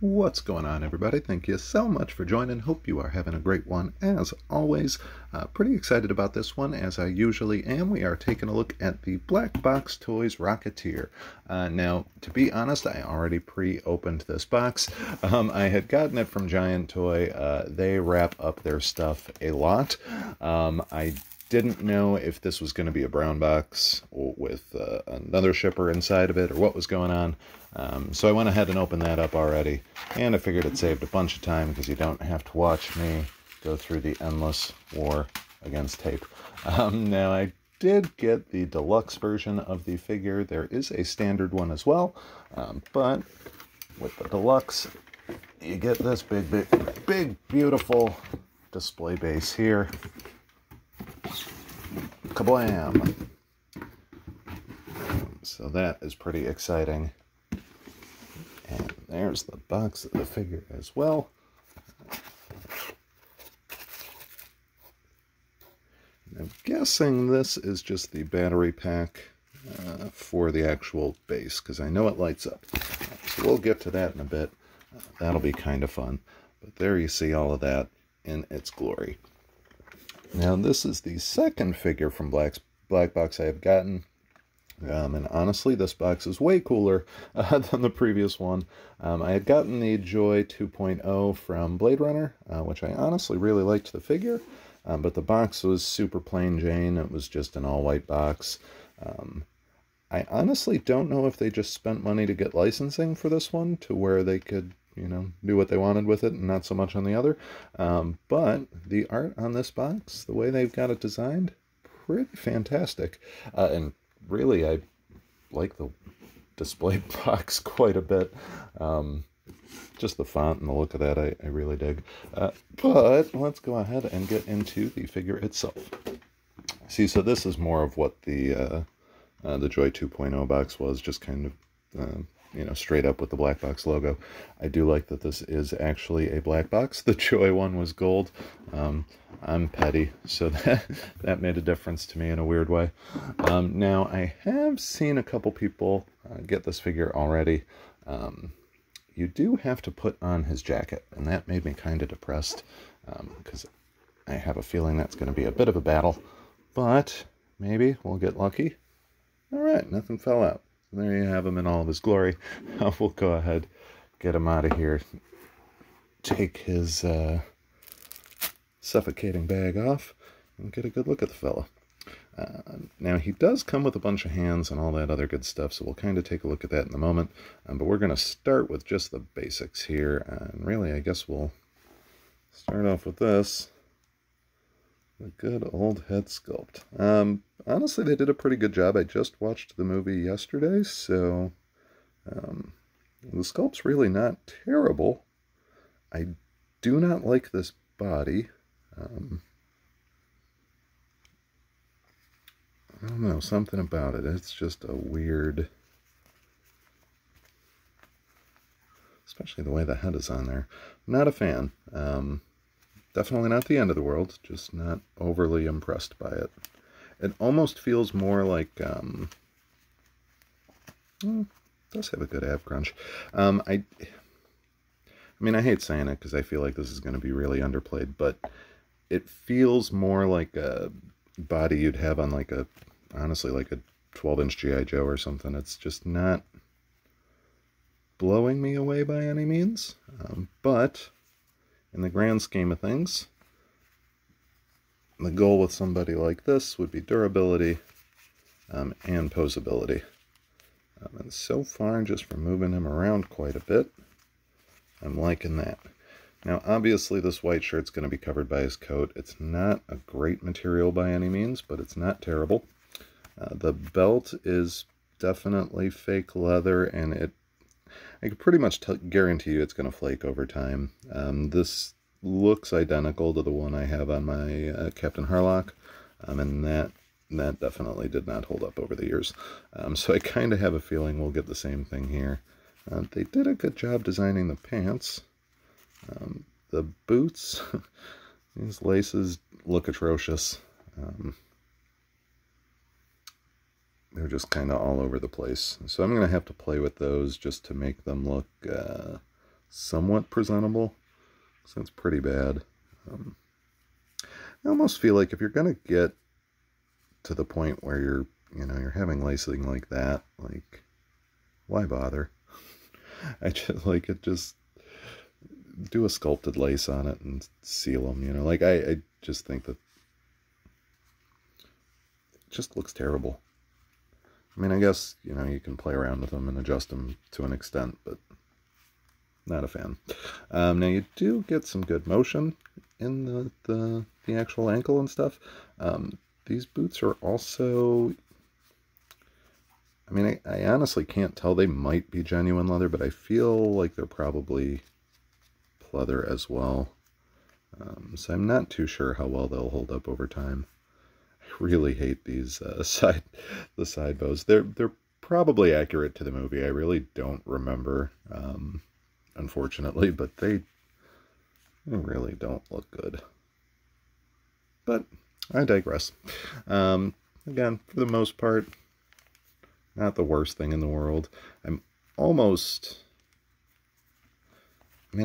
What's going on, everybody? Thank you so much for joining. Hope you are having a great one as always. Pretty excited about this one, as I usually am. We are taking a look at the Blackbox Toys Rocketeer. Now, to be honest, I already pre-opened this box. I had gotten it from Giant Toy. They wrap up their stuff a lot. I didn't know if this was going to be a brown box with another shipper inside of it or what was going on. So I went ahead and opened that up already, and I figured it saved a bunch of time because you don't have to watch me go through the endless war against tape. Now, I did get the deluxe version of the figure. There is a standard one as well, but with the deluxe, you get this big, beautiful display base here. Kablam! So that is pretty exciting. And there's the box of the figure as well. I'm guessing this is just the battery pack for the actual base, because I know it lights up. So we'll get to that in a bit. That'll be kind of fun. But there you see all of that in its glory. Now, this is the second figure from Blackbox I have gotten. And honestly, this box is way cooler than the previous one. I had gotten the Joy 2.0 from Blade Runner, which I honestly really liked the figure, but the box was super plain Jane. It was just an all-white box. I honestly don't know if they just spent money to get licensing for this one to where they could, you know, do what they wanted with it and not so much on the other. But the art on this box, the way they've got it designed, pretty fantastic. And really, I like the display box quite a bit. Just the font and the look of that, I really dig. But let's go ahead and get into the figure itself. See, so this is more of what the Joy 2.0 box was, just kind of, you know, straight up with the Blackbox logo. I do like that this is actually a black box. The Joy one was gold. I'm petty, so that made a difference to me in a weird way. Now, I have seen a couple people get this figure already. You do have to put on his jacket, and that made me kind of depressed, because I have a feeling that's going to be a bit of a battle, but maybe we'll get lucky. All right, nothing fell out. There you have him in all of his glory. We'll go ahead, get him out of here, take his suffocating bag off, and get a good look at the fella. Now, he does come with a bunch of hands and all that other good stuff, so we'll kind of take a look at that in a moment. But we're going to start with just the basics here, and really, I guess we'll start off with this. The good old head sculpt. Honestly, they did a pretty good job. I just watched the movie yesterday, so the sculpt's really not terrible. I do not like this body. I don't know, something about it. It's just a weird... Especially the way the head is on there. Not a fan. Definitely not the end of the world, just not overly impressed by it. It almost feels more like, it does have a good ab crunch. I mean, I hate saying it because I feel like this is going to be really underplayed, but it feels more like a body you'd have on like a, honestly, like a 12-inch G.I. Joe or something. It's just not blowing me away by any means, but in the grand scheme of things, the goal with somebody like this would be durability and posability. And so far, just from moving him around quite a bit, I'm liking that. Now, obviously, this white shirt's going to be covered by his coat. It's not a great material by any means, but it's not terrible. The belt is definitely fake leather, and I can pretty much guarantee you it's going to flake over time. This looks identical to the one I have on my Captain Harlock, and that definitely did not hold up over the years. So I kind of have a feeling we'll get the same thing here. They did a good job designing the pants. The boots, these laces look atrocious. They're just kind of all over the place. So I'm going to have to play with those just to make them look somewhat presentable. So that's pretty bad. I almost feel like if you're going to get to the point where you're having lacing like that, like, why bother? I just like it, just do a sculpted lace on it and seal them, like I just think that it just looks terrible. I mean, I guess, you can play around with them and adjust them to an extent, but not a fan. Now you do get some good motion in the actual ankle and stuff. These boots are also, I mean, I honestly can't tell. They might be genuine leather, but I feel like they're probably pleather as well. So I'm not too sure how well they'll hold up over time. I really hate these side bows. They're probably accurate to the movie. I really don't remember, unfortunately, but they really don't look good. But I digress. Again, for the most part, not the worst thing in the world. I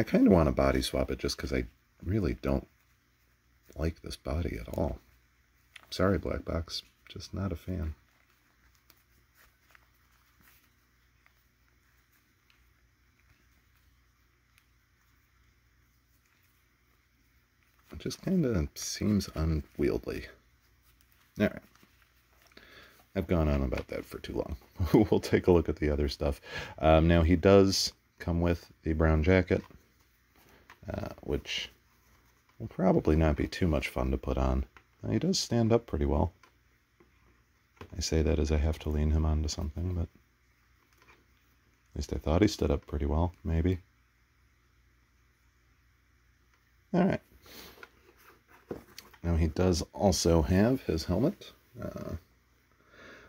kind of want to body swap it just because I really don't like this body at all. Sorry, Blackbox, just not a fan. It just kind of seems unwieldy. All right. I've gone on about that for too long. We'll take a look at the other stuff. Now, he does come with the brown jacket, which will probably not be too much fun to put on. He does stand up pretty well. I say that as I have to lean him onto something, but at least I thought he stood up pretty well, maybe. All right. Now, he does also have his helmet,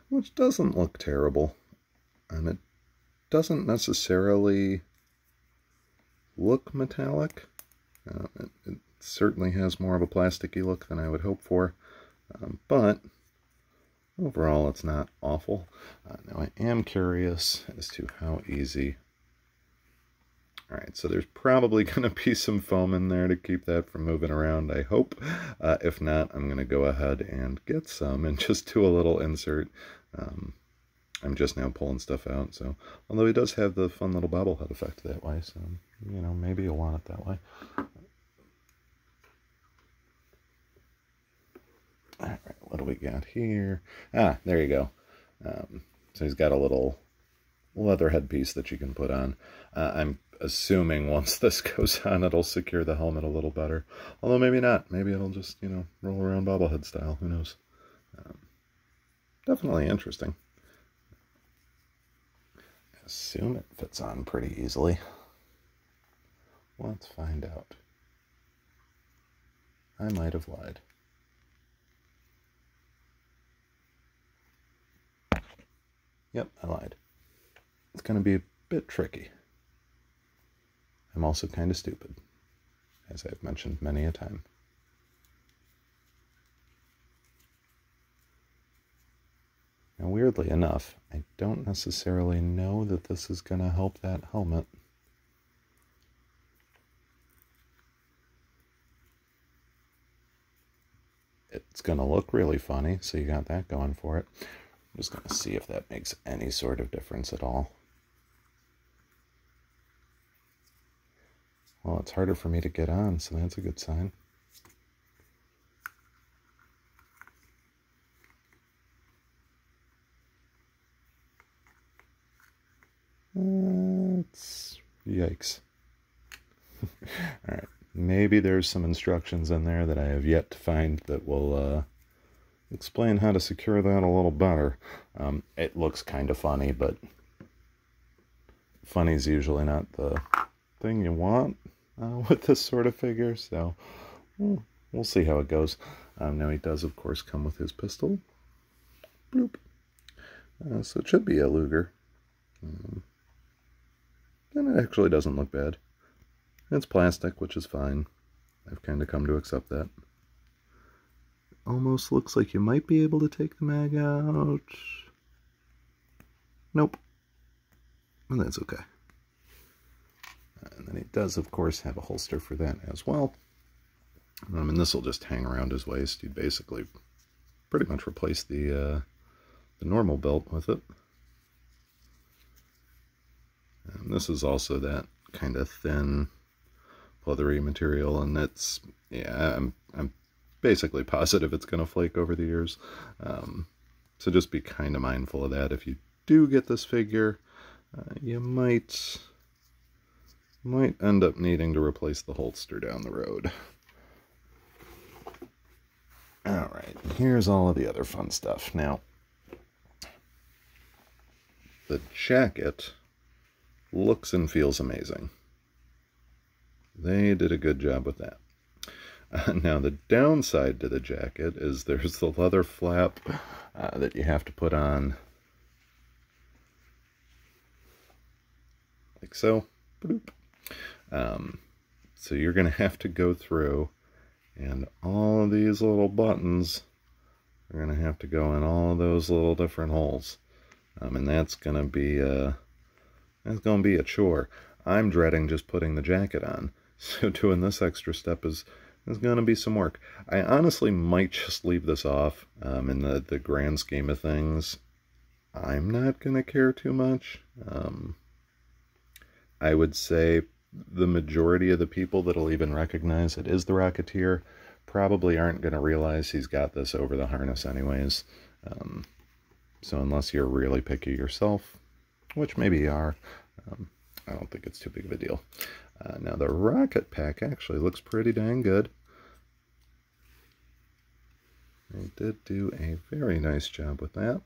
which doesn't look terrible, and it doesn't necessarily look metallic. It certainly has more of a plasticky look than I would hope for, but overall it's not awful. Now, I am curious as to how easy. Alright, so there's probably going to be some foam in there to keep that from moving around, I hope. If not, I'm going to go ahead and get some and just do a little insert. I'm just now pulling stuff out, so although he does have the fun little bobblehead effect that way, so, maybe you'll want it that way. Alright, what do we got here? Ah, there you go. So he's got a little leather headpiece that you can put on. I'm assuming once this goes on, it'll secure the helmet a little better. Although maybe not. Maybe it'll just, roll around bobblehead style. Who knows? Definitely interesting. I assume it fits on pretty easily. Let's find out. I might have lied. Yep, I lied. It's going to be a bit tricky. I'm also kind of stupid, as I've mentioned many a time. Now, weirdly enough, I don't necessarily know that this is going to help that helmet. It's going to look really funny, so you got that going for it. I'm just going to see if that makes any sort of difference at all. Well, it's harder for me to get on, so that's a good sign. Yikes. Alright, maybe there's some instructions in there that I have yet to find that will explain how to secure that a little better. It looks kind of funny, but funny's usually not the thing you want with this sort of figure, so we'll see how it goes. Now he does, of course, come with his pistol. Bloop. So it should be a Luger. And it actually doesn't look bad. It's plastic, which is fine. I've kind of come to accept that. Almost looks like you might be able to take the mag out. Nope. And that's okay. And then he does, of course, have a holster for that as well. And this will just hang around his waist. You'd basically pretty much replace the normal belt with it. And this is also that kind of thin, leathery material, and it's, yeah, I'm basically positive it's going to flake over the years. So just be kind of mindful of that. If you do get this figure, you might end up needing to replace the holster down the road. Alright, here's all of the other fun stuff. Now, the jacket looks and feels amazing. They did a good job with that. Now, the downside to the jacket is there's the leather flap that you have to put on like so. Bloop. So you're going to have to go through, and all of these little buttons are going to have to go in all of those little different holes. And that's going to be a chore. I'm dreading just putting the jacket on. So doing this extra step is going to be some work. I honestly might just leave this off in the grand scheme of things. I'm not going to care too much. I would say the majority of the people that'll even recognize it is the Rocketeer probably aren't going to realize he's got this over the harness anyways. So unless you're really picky yourself, which maybe you are, I don't think it's too big of a deal. Now the rocket pack actually looks pretty dang good. They did do a very nice job with that.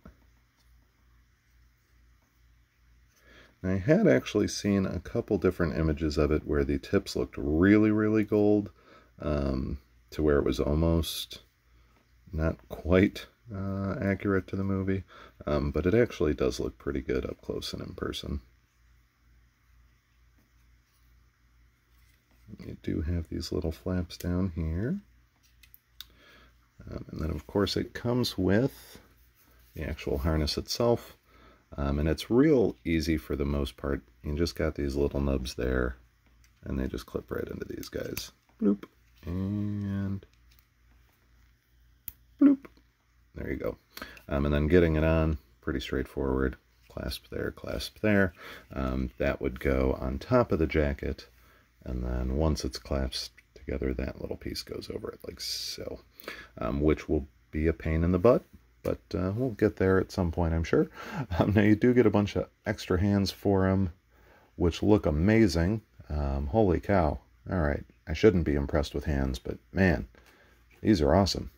I had actually seen a couple different images of it where the tips looked really, really gold, to where it was almost not quite accurate to the movie, but it actually does look pretty good up close and in person. You do have these little flaps down here. And then, of course, it comes with the actual harness itself. And it's real easy for the most part. You just got these little nubs there, and they just clip right into these guys. Bloop. And bloop. There you go. And then getting it on, pretty straightforward. Clasp there, clasp there. That would go on top of the jacket. And then once it's clasped together, that little piece goes over it like so, which will be a pain in the butt, but we'll get there at some point, I'm sure. Now you do get a bunch of extra hands for him, which look amazing. Holy cow. All right, I shouldn't be impressed with hands, but man, these are awesome.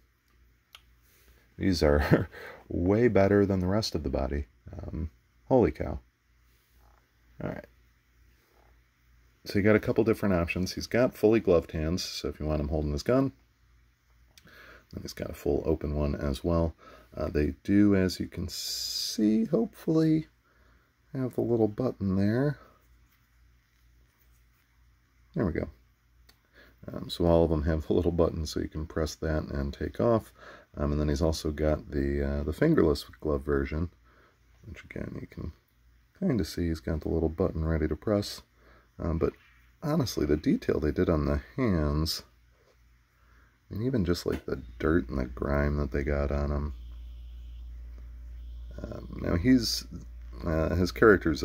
These are way better than the rest of the body. Holy cow. All right. So you got a couple different options. He's got fully gloved hands, so if you want him holding his gun. And he's got a full open one as well. They do, as you can see, hopefully have the little button there. There we go. So all of them have the little button, so you can press that and take off. And then he's also got the fingerless glove version, which again you can kind of see he's got the little button ready to press. But honestly, the detail they did on the hands, and even just like the dirt and the grime that they got on him. Now his character's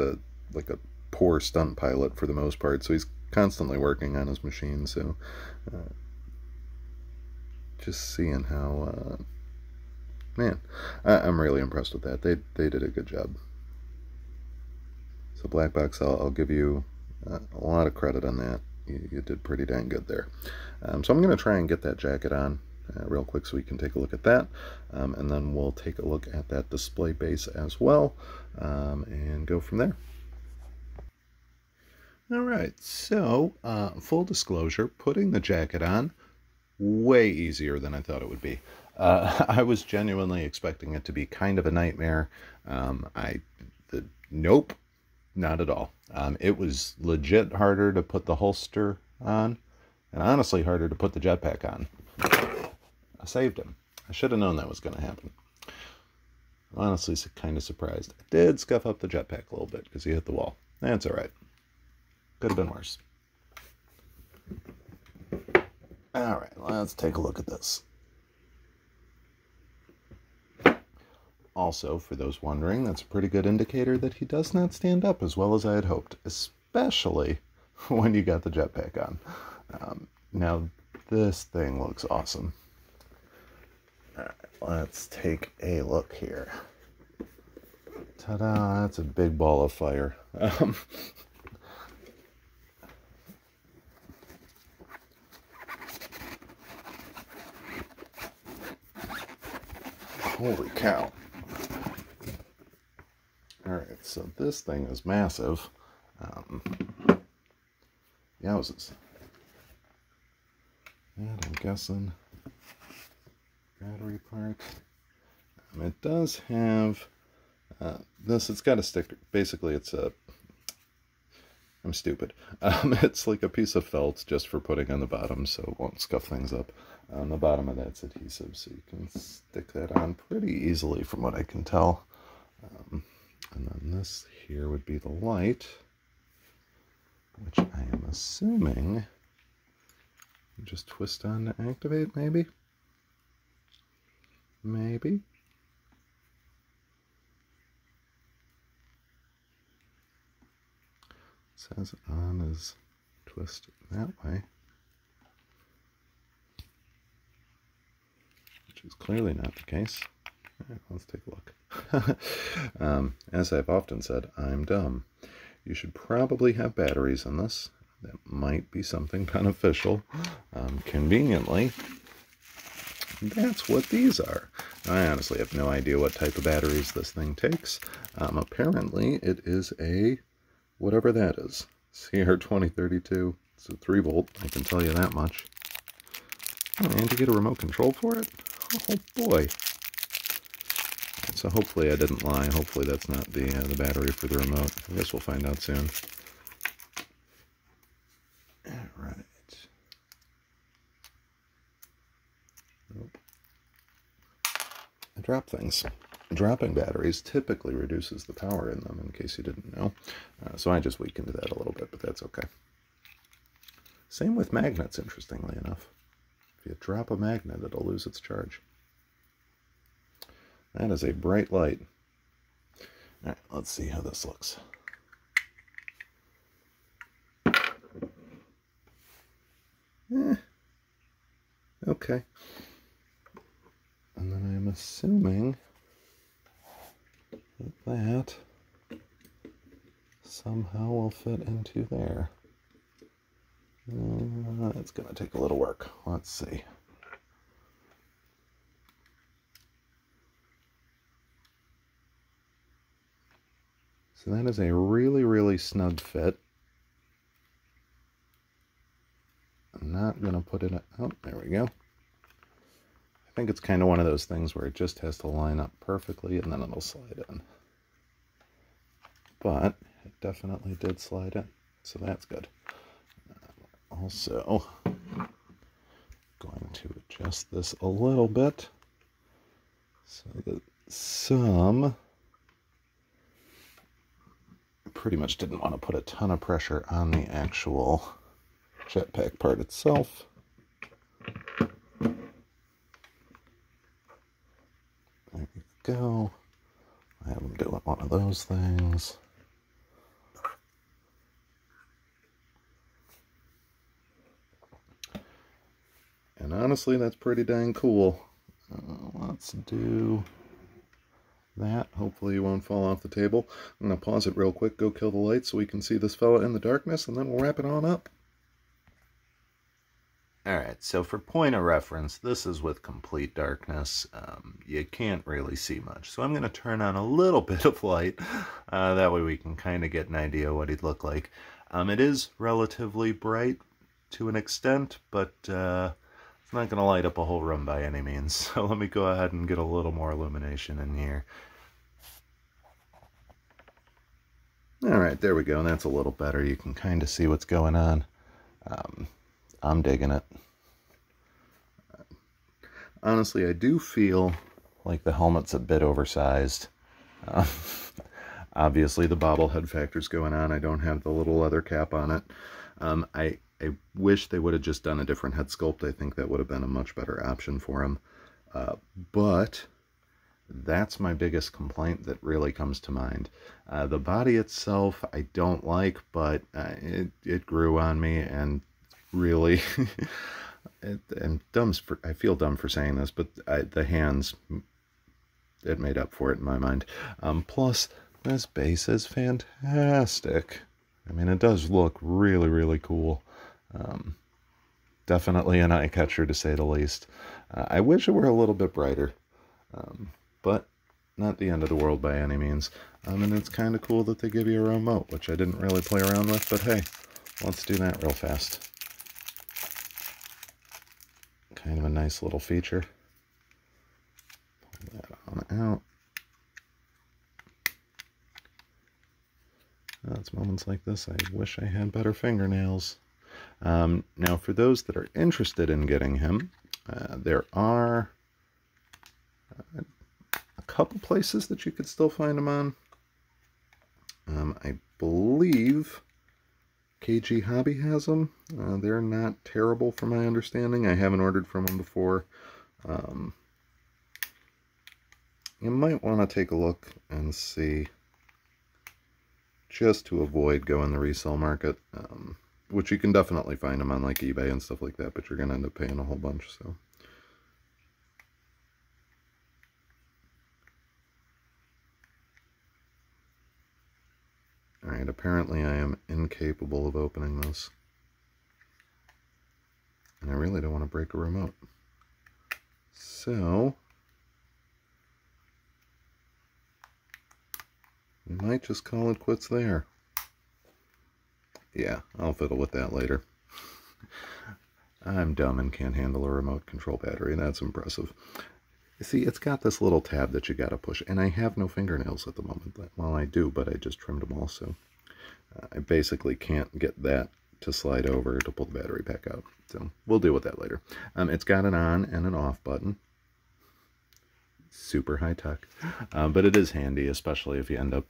like a poor stunt pilot for the most part, so he's constantly working on his machine. So just seeing how, man, I'm really impressed with that. They did a good job. So Blackbox, I'll give you a lot of credit on that. You did pretty dang good there. So I'm going to try and get that jacket on real quick so we can take a look at that. And then we'll take a look at that display base as well and go from there. Alright, so full disclosure, putting the jacket on, way easier than I thought it would be. I was genuinely expecting it to be kind of a nightmare. Nope. Not at all. It was legit harder to put the holster on, and honestly harder to put the jetpack on. I saved him. I should have known that was going to happen. I'm honestly kind of surprised. I did scuff up the jetpack a little bit because he hit the wall. That's alright. Could have been worse. Alright, let's take a look at this. Also, for those wondering, that's a pretty good indicator that he does not stand up as well as I had hoped, especially when you got the jetpack on. Now, this thing looks awesome. Alright, let's take a look here. Ta-da, that's a big ball of fire. Holy cow. Alright, so this thing is massive. Yowzes. And I'm guessing battery part. It does have this, it's got a sticker. Basically, it's a, I'm stupid. It's like a piece of felt just for putting on the bottom so it won't scuff things up. On the bottom of that's adhesive, so you can stick that on pretty easily from what I can tell. And then this here would be the light, which I am assuming you just twist on to activate, maybe? Maybe? It says on is twist that way, which is clearly not the case. All right, let's take a look. As I've often said, I'm dumb. You should probably have batteries in this. That might be something beneficial. Conveniently, that's what these are. I honestly have no idea what type of batteries this thing takes. Apparently, it is a whatever that is. CR2032. It's a 3 volt, I can tell you that much. Oh, and you get a remote control for it? Oh boy. So hopefully I didn't lie. Hopefully that's not the battery for the remote. I guess we'll find out soon. Alright. Nope. I drop things. Dropping batteries typically reduces the power in them, in case you didn't know. So I just weakened that a little bit, but that's okay. Same with magnets, interestingly enough. If you drop a magnet, it'll lose its charge. That is a bright light. Alright, let's see how this looks. Okay. And then I'm assuming that somehow will fit into there. It's going to take a little work. Let's see. So that is a really, really snug fit. I'm not going to put it... Oh, there we go. I think it's kind of one of those things where it just has to line up perfectly and then it'll slide in. But it definitely did slide in, so that's good. Also, going to adjust this a little bit so that some... pretty much didn't want to put a ton of pressure on the actual jetpack part itself. There we go. I have them doing one of those things. And honestly, that's pretty dang cool. Let's do that. Hopefully you won't fall off the table. I'm going to pause it real quick, go kill the light so we can see this fella in the darkness, and then we'll wrap it on up. Alright, so for point of reference, this is with complete darkness. You can't really see much. So I'm going to turn on a little bit of light. That way we can kind of get an idea what he'd look like. It is relatively bright to an extent, but it's not going to light up a whole room by any means. So let me go ahead and get a little more illumination in here. Alright, there we go. That's a little better. You can kind of see what's going on. I'm digging it. Honestly, I do feel like the helmet's a bit oversized. Obviously, the bobblehead factor's going on. I don't have the little leather cap on it. I wish they would have just done a different head sculpt. I think that would have been a much better option for him. But that's my biggest complaint that really comes to mind. The body itself I don't like, but it grew on me, and really, and I feel dumb for saying this, but the hands, it made up for it in my mind. Plus, this base is fantastic. I mean, it does look really, really cool. Definitely an eye catcher, to say the least. I wish it were a little bit brighter, but not the end of the world by any means. And it's kind of cool that they give you a remote, which I didn't really play around with, but hey, let's do that real fast. Kind of a nice little feature. Pull that on out. It's moments like this I wish I had better fingernails. Now, for those that are interested in getting him, there are a couple places that you could still find him on. I believe KG Hobby has them. They're not terrible from my understanding. I haven't ordered from them before. You might want to take a look and see, just to avoid going the resale market, which you can definitely find them on like eBay and stuff like that, but you're going to end up paying a whole bunch. So alright, apparently I am incapable of opening this, and I really don't want to break a remote, so we might just call it quits there. Yeah, I'll fiddle with that later. I'm dumb and can't handle a remote control battery. That's impressive. See, it's got this little tab that you gotta push, and I have no fingernails at the moment. Well, I do, but I just trimmed them all, so I basically can't get that to slide over to pull the battery back out. So we'll deal with that later. It's got an on and an off button. Super high tech, but it is handy, especially if you end up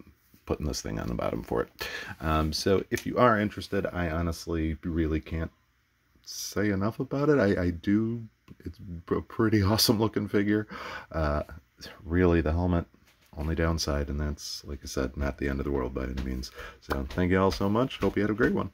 putting this thing on the bottom for it. So if you are interested, I honestly really can't say enough about it. I do. It's a pretty awesome looking figure. Really, the helmet, only downside, and that's, like I said, not the end of the world by any means. So thank you all so much. Hope you had a great one.